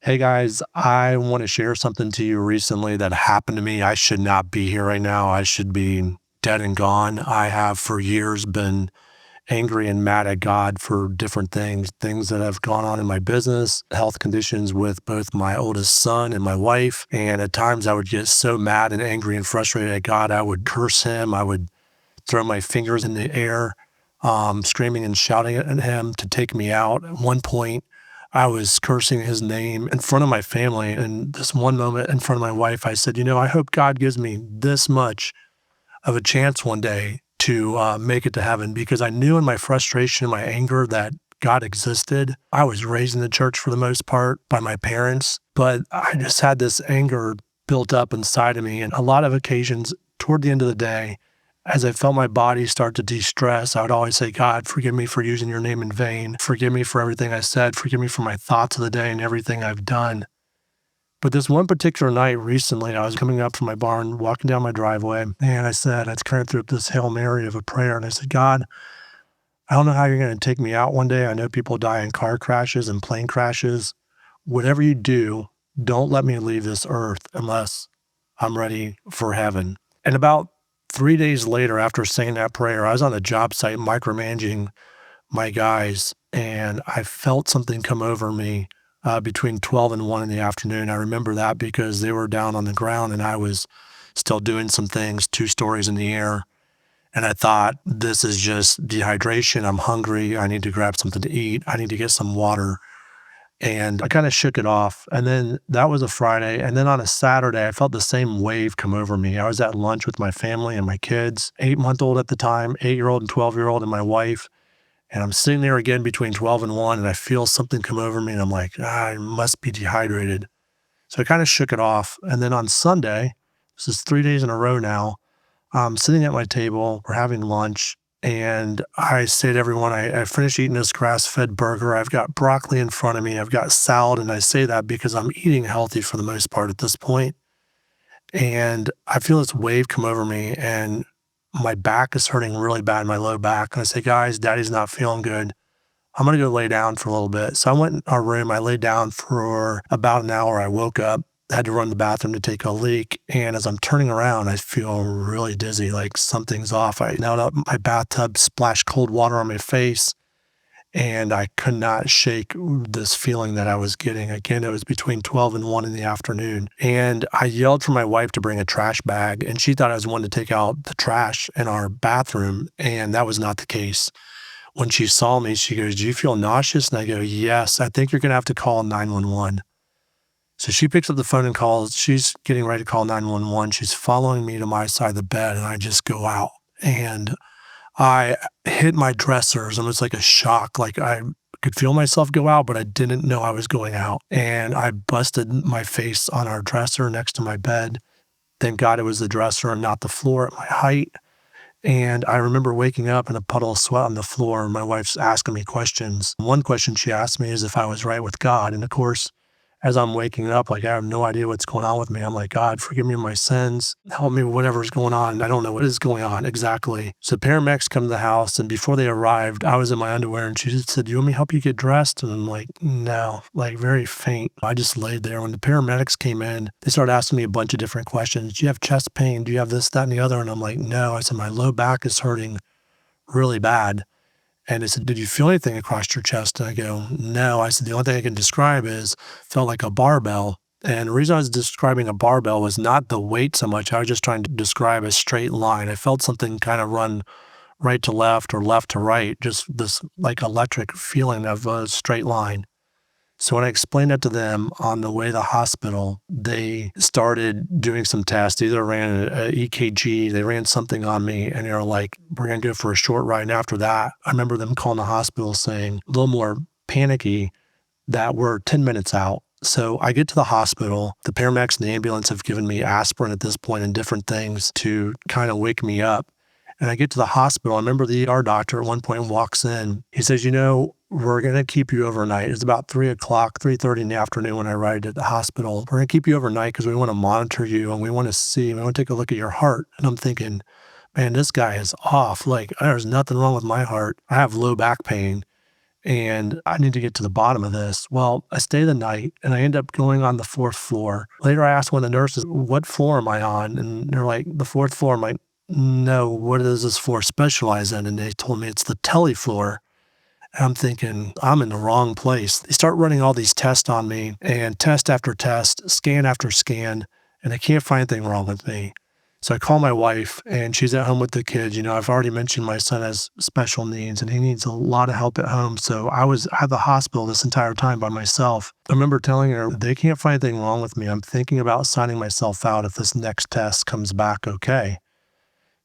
Hey guys, I want to share something to you recently that happened to me. I should not be here right now. I should be dead and gone. I have for years been angry and mad at God for different things that have gone on in my business, health conditions with both my oldest son and my wife. And at times I would get so mad and angry and frustrated at God, I would curse him. I would throw my fingers in the air, screaming and shouting at him to take me out. At one point, I was cursing his name in front of my family. And this one moment in front of my wife, I said, I hope God gives me this much of a chance one day to make it to heaven, because I knew in my frustration and my anger that God existed. I was raised in the church for the most part by my parents, but I just had this anger built up inside of me. And a lot of occasions toward the end of the day, as I felt my body start to de-stress, I would always say, God, forgive me for using your name in vain. Forgive me for everything I said. Forgive me for my thoughts of the day and everything I've done. But this one particular night recently, I was coming up from my barn, walking down my driveway, and I kind of threw up this Hail Mary of a prayer. And I said, God, I don't know how you're going to take me out one day. I know people die in car crashes and plane crashes. Whatever you do, don't let me leave this earth unless I'm ready for heaven. And about 3 days later, after saying that prayer, I was on a job site micromanaging my guys, and I felt something come over me between 12 and 1 in the afternoon. I remember that because they were down on the ground and I was still doing some things 2 stories in the air. And I thought, this is just dehydration. I'm hungry. I need to grab something to eat. I need to get some water. And I kind of shook it off. And then that was a Friday. And then on a Saturday, I felt the same wave come over me. I was at lunch with my family and my kids, 8-month-old at the time, 8-year-old and 12-year-old, and my wife. And I'm sitting there again between 12 and 1, and I feel something come over me, and I'm like, I must be dehydrated. So I kind of shook it off. And then on Sunday, this is 3 days in a row now, I'm sitting at my table, we're having lunch, and I say to everyone, I finished eating this grass-fed burger. I've got broccoli in front of me. I've got salad, and I say that because I'm eating healthy for the most part at this point. And I feel this wave come over me, and my back is hurting really bad, my low back. And I say, guys, daddy's not feeling good. I'm going to go lay down for a little bit. So I went in our room. I laid down for about an hour. I woke up, had to run to the bathroom to take a leak. And as I'm turning around, I feel really dizzy, like something's off. I knelt up in my bathtub, splashed cold water on my face, and I could not shake this feeling that I was getting. Again, it was between 12 and 1 in the afternoon. And I yelled for my wife to bring a trash bag, and she thought I was wanting to take out the trash in our bathroom, and that was not the case. When she saw me, she goes, do you feel nauseous? And I go, yes, I think you're going to have to call 911. So she picks up the phone and calls. She's getting ready to call 911. She's following me to my side of the bed, and I just go out. And I hit my dressers, and it was like a shock. Like I could feel myself go out, but I didn't know I was going out. And I busted my face on our dresser next to my bed. Thank God it was the dresser and not the floor at my height. And I remember waking up in a puddle of sweat on the floor, and my wife's asking me questions. One question she asked me is if I was right with God. And of course, as I'm waking up, like I have no idea what's going on with me. I'm like, God, forgive me my sins. Help me with whatever's going on. I don't know what is going on exactly. So paramedics come to the house, and before they arrived, I was in my underwear, and she just said, do you want me to help you get dressed? And I'm like, no, like very faint. I just laid there. When the paramedics came in, they started asking me a bunch of different questions. Do you have chest pain? Do you have this, that, and the other? And I'm like, no. I said, my low back is hurting really bad. And they said, did you feel anything across your chest? And I go, no. I said, the only thing I can describe is felt like a barbell. And the reason I was describing a barbell was not the weight so much. I was just trying to describe a straight line. I felt something kind of run right to left or left to right, just this like electric feeling of a straight line. So when I explained that to them on the way to the hospital, they started doing some tests. They either ran an EKG, they ran something on me, and they were like, we're going to go for a short ride. And after that, I remember them calling the hospital saying, a little more panicky, that we're 10 minutes out. So I get to the hospital. The paramedics and the ambulance have given me aspirin at this point and different things to kind of wake me up. And I get to the hospital. I remember the ER doctor at one point walks in. He says, we're going to keep you overnight. It's about 3 o'clock, 3:30 in the afternoon when I arrived at the hospital. We're going to keep you overnight because we want to monitor you and we want to take a look at your heart. And I'm thinking, man, this guy is off. Like, there's nothing wrong with my heart. I have low back pain. and I need to get to the bottom of this. Well, I stay the night and I end up going on the fourth floor. Later, I asked one of the nurses, what floor am I on? And they're like, the fourth floor. I'm like, no, what does this floor specialize in? And they told me it's the tele floor. And I'm thinking, I'm in the wrong place. They start running all these tests on me, and test after test, scan after scan, and they can't find anything wrong with me. So I call my wife, and she's at home with the kids. I've already mentioned my son has special needs, and he needs a lot of help at home. So I was at the hospital this entire time by myself. I remember telling her, they can't find anything wrong with me. I'm thinking about signing myself out if this next test comes back okay.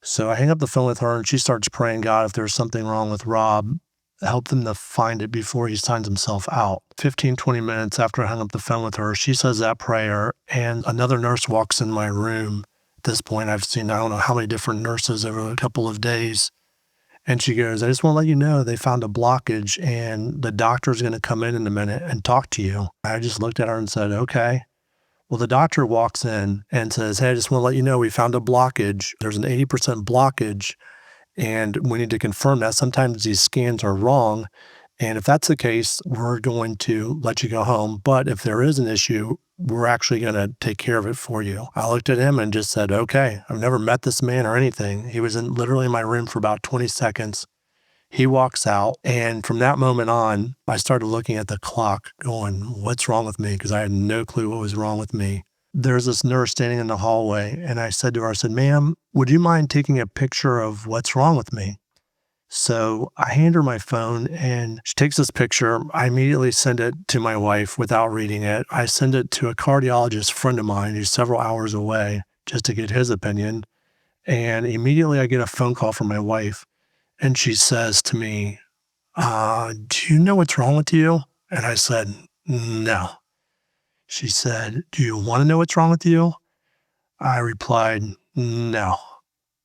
So I hang up the phone with her, and she starts praying, God, if there's something wrong with Rob, help them to find it before he signs himself out. 15, 20 minutes after I hung up the phone with her, she says that prayer, and another nurse walks in my room. At this point, I've seen I don't know how many different nurses over a couple of days. And she goes, I just want to let you know they found a blockage, and the doctor's going to come in a minute and talk to you. I just looked at her and said, okay. Well, the doctor walks in and says, hey, I just want to let you know we found a blockage. There's an 80% blockage, and we need to confirm that. Sometimes these scans are wrong. And if that's the case, we're going to let you go home. But if there is an issue, we're actually going to take care of it for you. I looked at him and just said, okay, I've never met this man or anything. He was literally in my room for about 20 seconds. He walks out. And from that moment on, I started looking at the clock going, what's wrong with me? Because I had no clue what was wrong with me. There's this nurse standing in the hallway, and I said to her, I said, ma'am, would you mind taking a picture of what's wrong with me? So I hand her my phone, and she takes this picture. I immediately send it to my wife without reading it. I send it to a cardiologist friend of mine who's several hours away just to get his opinion. And immediately I get a phone call from my wife, and she says to me, do you know what's wrong with you? And I said, no. She said, do you want to know what's wrong with you? I replied, no.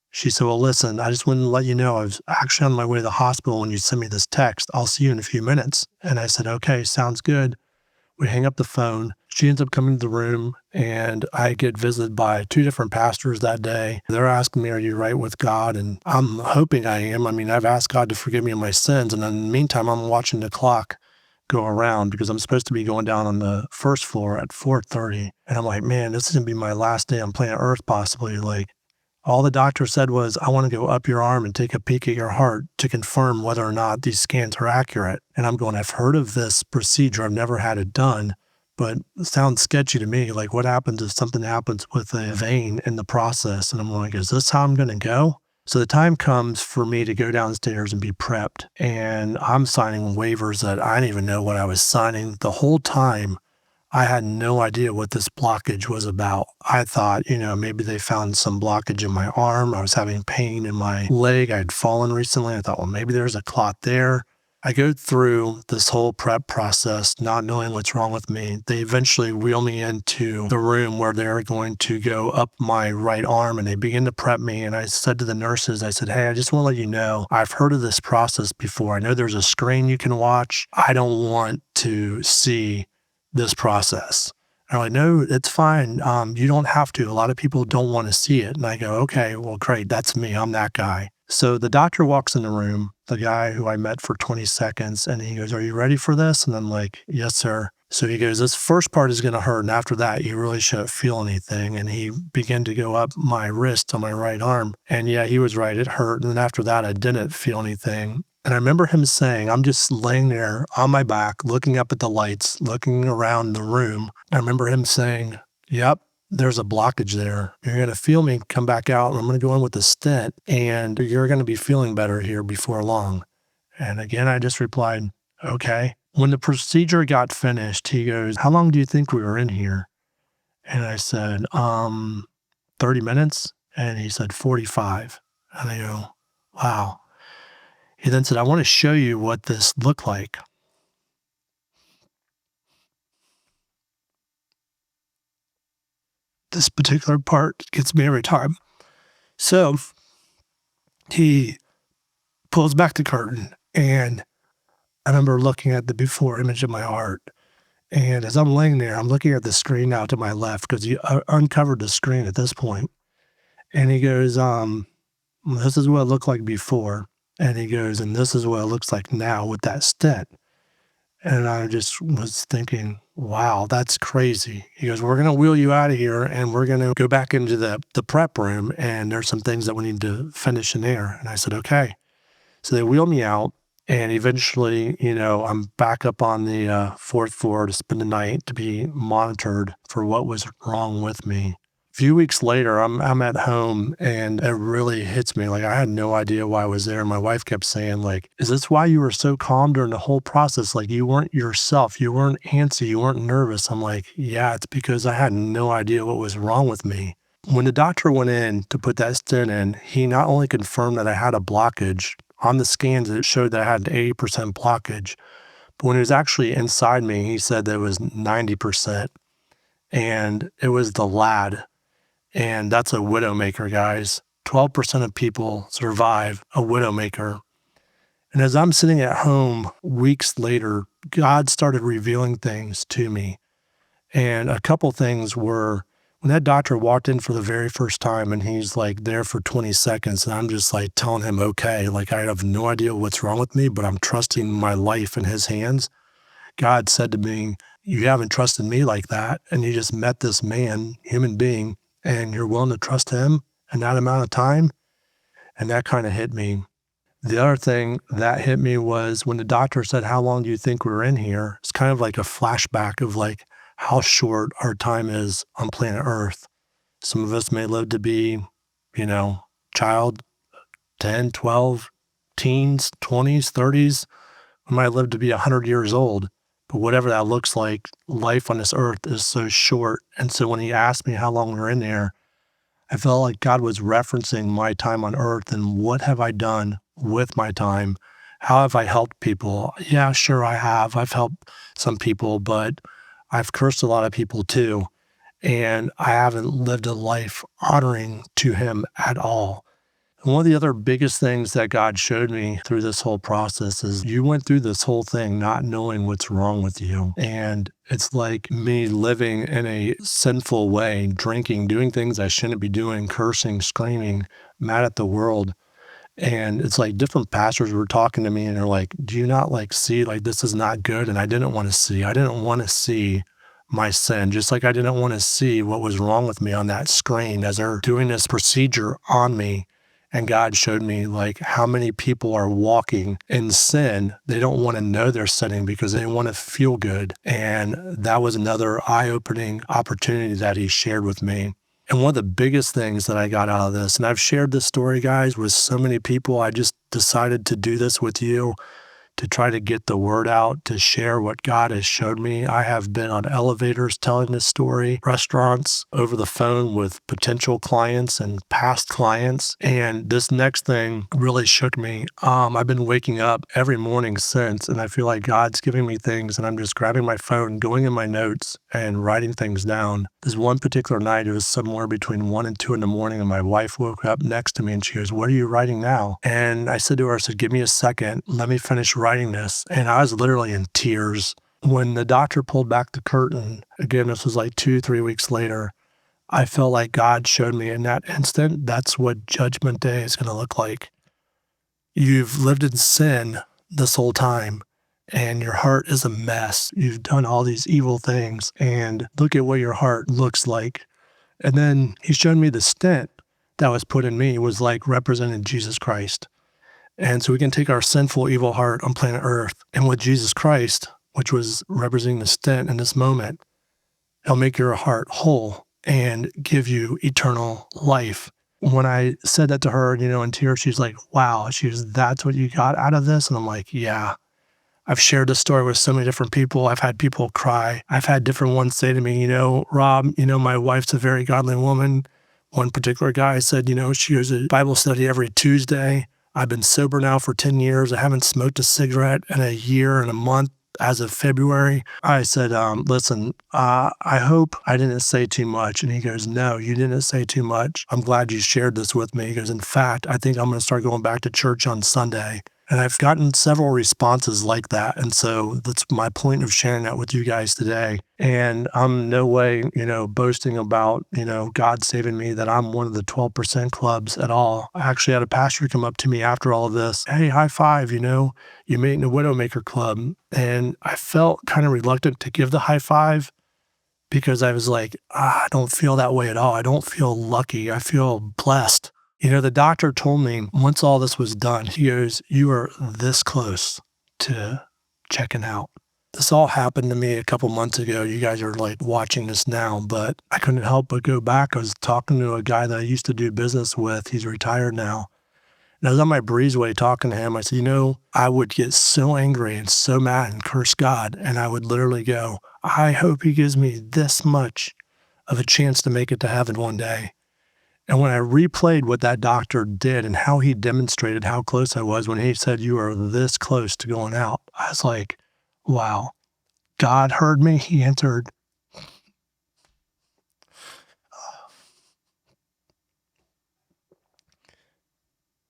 She said, well, listen, I just wanted to let you know I was actually on my way to the hospital when you sent me this text. I'll see you in a few minutes. And I said, okay, sounds good. We hang up the phone. She ends up coming to the room, and I get visited by two different pastors that day. They're asking me, are you right with God? And I'm hoping I am. I mean, I've asked God to forgive me of my sins. And in the meantime, I'm watching the clock go around because I'm supposed to be going down on the first floor at 4:30. And I'm like, man, this is going to be my last day on planet Earth, possibly. Like, all the doctor said was, I want to go up your arm and take a peek at your heart to confirm whether or not these scans are accurate. And I'm going, I've heard of this procedure. I've never had it done, but it sounds sketchy to me. Like, what happens if something happens with a vein in the process? And I'm like, is this how I'm going to go? So the time comes for me to go downstairs and be prepped. And I'm signing waivers that I didn't even know what I was signing. The whole time, I had no idea what this blockage was about. I thought, maybe they found some blockage in my arm. I was having pain in my leg. I had fallen recently. I thought, well, maybe there's a clot there. I go through this whole prep process, not knowing what's wrong with me. They eventually wheel me into the room where they're going to go up my right arm, and they begin to prep me. And I said to the nurses, I said, hey, I just want to let you know, I've heard of this process before. I know there's a screen you can watch. I don't want to see this process. And I'm like, no, it's fine. You don't have to. A lot of people don't want to see it. And I go, okay, well, great. That's me. I'm that guy. So the doctor walks in the room, the guy who I met for 20 seconds, and he goes, are you ready for this? And I'm like, yes, sir. So he goes, this first part is going to hurt. And after that, you really shouldn't feel anything. And he began to go up my wrist on my right arm. And yeah, he was right. It hurt. And then after that, I didn't feel anything. And I remember him saying, I'm just laying there on my back, looking up at the lights, looking around the room. I remember him saying, yep, there's a blockage there. You're going to feel me come back out, and I'm going to go in with a stent, and you're going to be feeling better here before long. And again, I just replied, okay. When the procedure got finished, he goes, how long do you think we were in here? And I said, 30 minutes. And he said, 45. And I go, wow. He then said, I want to show you what this looked like. This particular part gets me every time. So he pulls back the curtain, and I remember looking at the before image of my heart. And as I'm laying there, I'm looking at the screen now to my left because he uncovered the screen at this point. And he goes, this is what it looked like before. And he goes, and this is what it looks like now with that stent. And I just was thinking, wow, that's crazy. He goes, we're going to wheel you out of here and we're going to go back into the prep room. And there's some things that we need to finish in there. And I said, okay. So they wheel me out. And eventually, I'm back up on the fourth floor to spend the night to be monitored for what was wrong with me. A few weeks later, I'm at home and it really hits me. Like I had no idea why I was there. My wife kept saying, like, is this why you were so calm during the whole process? Like you weren't yourself. You weren't antsy. You weren't nervous. I'm like, yeah, it's because I had no idea what was wrong with me. When the doctor went in to put that stent in, he not only confirmed that I had a blockage. On the scans, it showed that I had an 80% blockage. But when it was actually inside me, he said that it was 90%. And it was the lad. And that's a widowmaker, guys. 12% of people survive a widowmaker. And as I'm sitting at home weeks later, God started revealing things to me. And a couple things were when that doctor walked in for the very first time and he's like there for 20 seconds and I'm just like telling him, okay, like I have no idea what's wrong with me, but I'm trusting my life in his hands. God said to me, you haven't trusted me like that. And you just met this man, human being, and you're willing to trust him in that amount of time. And that kind of hit me. The other thing that hit me was when the doctor said, how long do you think we're in here? It's kind of like a flashback of like how short our time is on planet Earth. Some of us may live to be, child, 10, 12, teens, 20s, 30s. We might live to be 100 years old. But whatever that looks like, life on this earth is so short. And so when he asked me how long we're in there, I felt like God was referencing my time on earth and what have I done with my time? How have I helped people? Yeah, sure, I have. I've helped some people, but I've cursed a lot of people too. And I haven't lived a life honoring to him at all. And one of the other biggest things that God showed me through this whole process is you went through this whole thing not knowing what's wrong with you. And it's like me living in a sinful way, drinking, doing things I shouldn't be doing, cursing, screaming, mad at the world. And it's like different pastors were talking to me and they're like, do you not like see like this is not good? And I didn't want to see. I didn't want to see my sin, just like I didn't want to see what was wrong with me on that screen as they're doing this procedure on me. And God showed me like how many people are walking in sin. They don't want to know they're sinning because they want to feel good. And that was another eye-opening opportunity that he shared with me. And one of the biggest things that I got out of this, and I've shared this story, guys, with so many people, I just decided to do this with you to try to get the word out, to share what God has showed me. I have been on elevators telling this story, restaurants, over the phone with potential clients and past clients. And this next thing really shook me. I've been waking up every morning since, and I feel like God's giving me things, and I'm just grabbing my phone, going in my notes, and writing things down. This one particular night, it was somewhere between 1 and 2 in the morning, and my wife woke up next to me, and she goes, what are you writing now? And I said to her, I said, give me a second. Let me finish writing this. And I was literally in tears. When the doctor pulled back the curtain, again, this was like 2, 3 weeks later, I felt like God showed me in that instant, that's what Judgment Day is going to look like. You've lived in sin this whole time, and your heart is a mess. You've done all these evil things, and look at what your heart looks like. And then he showed me the stent that was put in me was like representing Jesus Christ. And so we can take our sinful, evil heart on planet Earth, and with Jesus Christ, which was representing the stent in this moment, he'll make your heart whole and give you eternal life. When I said that to her, in tears, she's like, wow. She goes, that's what you got out of this? And I'm like, yeah. I've shared this story with so many different people. I've had people cry. I've had different ones say to me, Rob, my wife's a very godly woman. One particular guy said, she goes to Bible study every Tuesday. I've been sober now for 10 years. I haven't smoked a cigarette in a year and a month as of February. I said, listen, I hope I didn't say too much. And he goes, no, you didn't say too much. I'm glad you shared this with me. He goes, in fact, I think I'm going to start going back to church on Sunday. And I've gotten several responses like that. And so that's my point of sharing that with you guys today. And I'm no way, boasting about, God saving me, that I'm one of the 12% clubs at all. I actually had a pastor come up to me after all of this. Hey, high five, you made in the widowmaker club. And I felt kind of reluctant to give the high five because I was like, I don't feel that way at all. I don't feel lucky. I feel blessed. The doctor told me once all this was done, he goes, you are this close to checking out. This all happened to me a couple months ago. You guys are like watching this now, but I couldn't help but go back. I was talking to a guy that I used to do business with. He's retired now. And I was on my breezeway talking to him. I said, I would get so angry and so mad and curse God. And I would literally go, I hope he gives me this much of a chance to make it to heaven one day. And when I replayed what that doctor did and how he demonstrated how close I was when he said, you are this close to going out, I was like, wow, God heard me. He answered.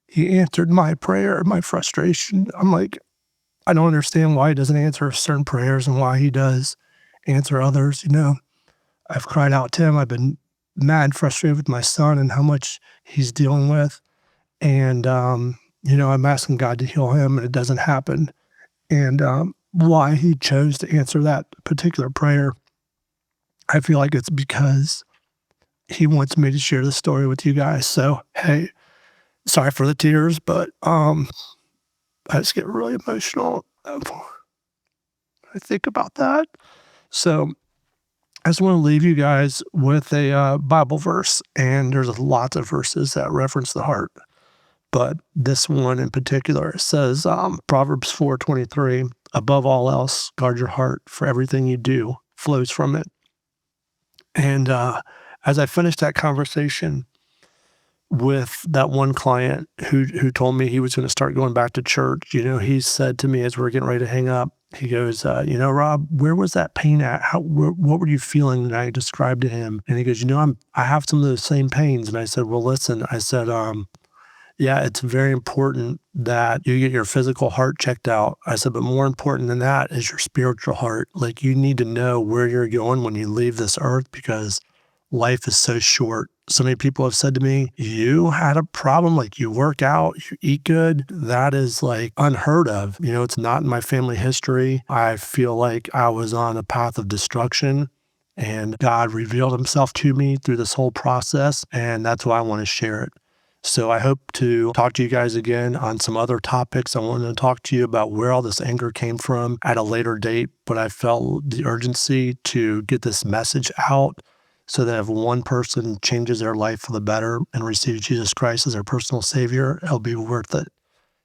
He answered my prayer, my frustration. I'm like, I don't understand why he doesn't answer certain prayers and why he does answer others. I've cried out to him. I've been mad, frustrated with my son and how much he's dealing with. And, I'm asking God to heal him and it doesn't happen. And why he chose to answer that particular prayer, I feel like it's because he wants me to share the story with you guys. So, hey, sorry for the tears, but I just get really emotional. I think about that. So I just want to leave you guys with a Bible verse, and there's lots of verses that reference the heart. But this one in particular says, Proverbs 4:23, above all else, guard your heart, for everything you do flows from it. And as I finished that conversation with that one client who told me he was going to start going back to church, he said to me as we were getting ready to hang up, he goes, Rob, where was that pain at? What were you feeling? And I described to him, and he goes, I have some of those same pains. And I said, well, listen, I said, yeah, it's very important that you get your physical heart checked out. I said, but more important than that is your spiritual heart. Like, you need to know where you're going when you leave this earth, because life is so short. So many people have said to me, you had a problem, like you work out, you eat good. That is like unheard of. It's not in my family history. I feel like I was on a path of destruction, and God revealed himself to me through this whole process. And that's why I want to share it. So I hope to talk to you guys again on some other topics. I wanted to talk to you about where all this anger came from at a later date, but I felt the urgency to get this message out so that if one person changes their life for the better and receives Jesus Christ as their personal savior, it'll be worth it.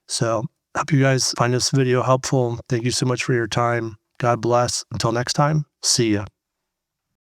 So I hope you guys find this video helpful. Thank you so much for your time. God bless. Until next time, see ya.